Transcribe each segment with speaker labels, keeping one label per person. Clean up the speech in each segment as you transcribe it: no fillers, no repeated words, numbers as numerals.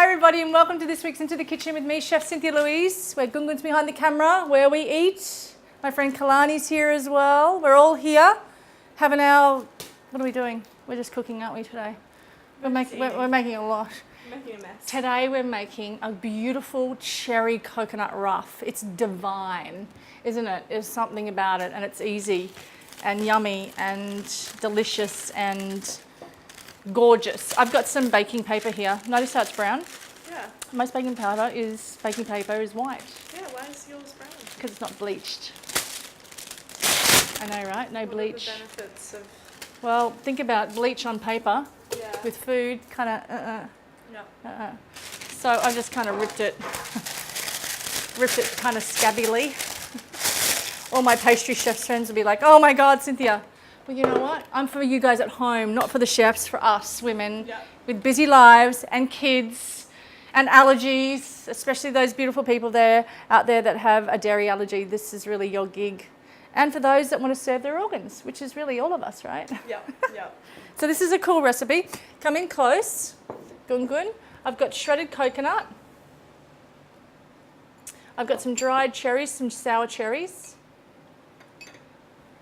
Speaker 1: everybody, and welcome to this week's Into the Kitchen with me, Chef Cynthia Louise, where 𝗠𝗚𝗚𝗚's behind the camera, where we eat. My friend Kalani's here as well. We're all here having our, what are we doing? We're just cooking, aren't we, today? We're making a lot.
Speaker 2: Making a mess.
Speaker 1: Today we're making a beautiful cherry coconut ruff. It's divine, isn't it? There's something about it, and it's easy and yummy and delicious and gorgeous. I've got some baking paper here. Notice how it's brown?
Speaker 2: Yeah.
Speaker 1: Most baking paper is white.
Speaker 2: Yeah, why is yours brown?
Speaker 1: Because it's not bleached. I know, right? No bleach.
Speaker 2: What are the benefits of...
Speaker 1: Well, think about bleach on paper
Speaker 2: Yeah.
Speaker 1: with food, kind of
Speaker 2: Yeah.
Speaker 1: So I just kind of ripped it kind of scabbily. All my pastry chefs friends will be like, oh my God, Cynthia. Well, you know what? I'm for you guys at home, not for the chefs, for us women with busy lives and kids and allergies, especially those beautiful people out there that have a dairy allergy. This is really your gig. And for those that want to serve their organs, which is really all of us, right?
Speaker 2: Yeah, yeah.
Speaker 1: So this is a cool recipe. Come in close. 𝗠𝗚𝗚𝗚. I've got shredded coconut. I've got some dried cherries, some sour cherries.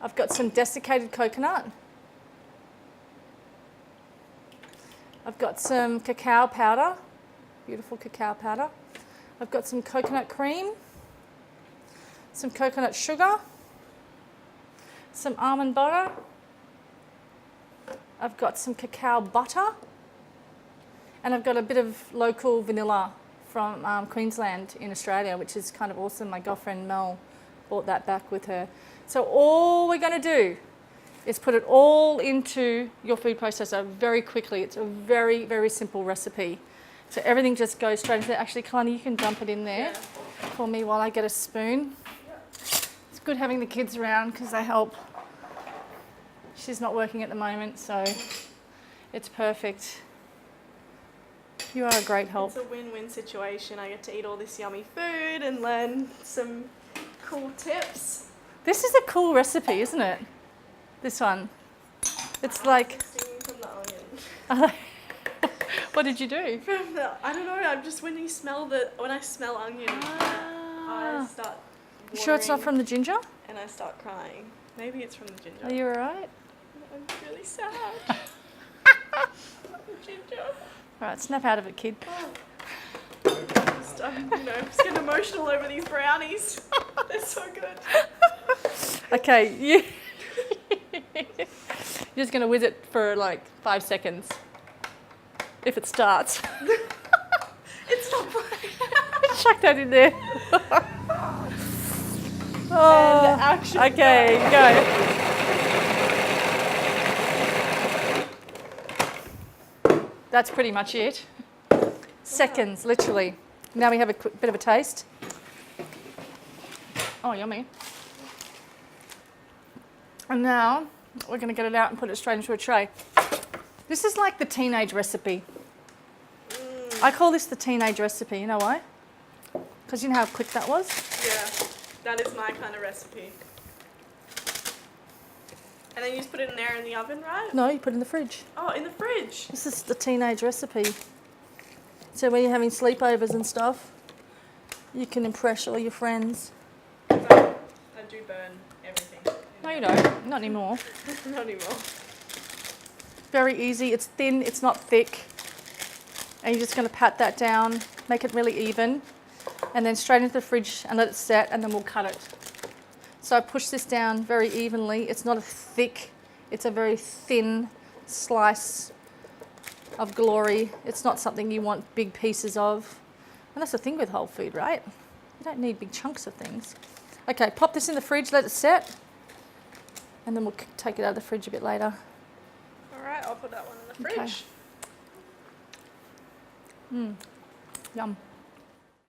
Speaker 1: I've got some desiccated coconut. I've got some cacao powder, beautiful cacao powder. I've got some coconut cream, some coconut sugar, some almond butter. I've got some cacao butter, and I've got a bit of local vanilla from Queensland in Australia, which is kind of awesome. My girlfriend Mel brought that back with her. So all we're going to do is put it all into your food processor very quickly. It's a very, very simple recipe. So everything just goes straight into it. Actually, Kalani, you can dump it in there for me while I get a spoon. It's good having the kids around because they help. She's not working at the moment, so it's perfect. You are a great help.
Speaker 2: It's a win-win situation. I get to eat all this yummy food and learn some cool tips.
Speaker 1: This is a cool recipe, isn't it? This one. It's like...
Speaker 2: Singing from the onion.
Speaker 1: What did you do?
Speaker 2: I don't know. I'm just when I smell onion, I start.
Speaker 1: You sure it's not from the ginger?
Speaker 2: And I start crying. Maybe it's from the ginger.
Speaker 1: Are you alright?
Speaker 2: I'm really sad. Ginger.
Speaker 1: Alright, snap out of it, kid.
Speaker 2: I'm just getting emotional over these brownies. They're so good.
Speaker 1: Okay, you're just going to whiz it for like 5 seconds. If it starts.
Speaker 2: It's not funny.
Speaker 1: Chuck that in there.
Speaker 2: And action.
Speaker 1: Okay, go. That's pretty much it. Seconds, literally. Now we have a bit of a taste. Oh, yummy. And now we're going to get it out and put it straight into a tray. This is like the teenage recipe. I call this the teenage recipe. You know why? Because you know how quick that was?
Speaker 2: Yeah, that is my kind of recipe. And then you just put it in there in the oven, right?
Speaker 1: No, you put it in the fridge.
Speaker 2: Oh, in the fridge.
Speaker 1: This is the teenage recipe. So when you're having sleepovers and stuff, you can impress all your friends.
Speaker 2: I do burn everything.
Speaker 1: No, you don't. Not anymore.
Speaker 2: Not anymore.
Speaker 1: Very easy. It's thin. It's not thick. And you're just going to pat that down, make it really even, and then straight into the fridge and let it set, and then we'll cut it. So I push this down very evenly. It's not a thick, it's a very thin slice of glory. It's not something you want big pieces of. And that's the thing with whole food, right? You don't need big chunks of things. Okay, pop this in the fridge, let it set, and then we'll take it out of the fridge a bit later.
Speaker 2: All right, I'll put that one in the fridge.
Speaker 1: Okay. Yum.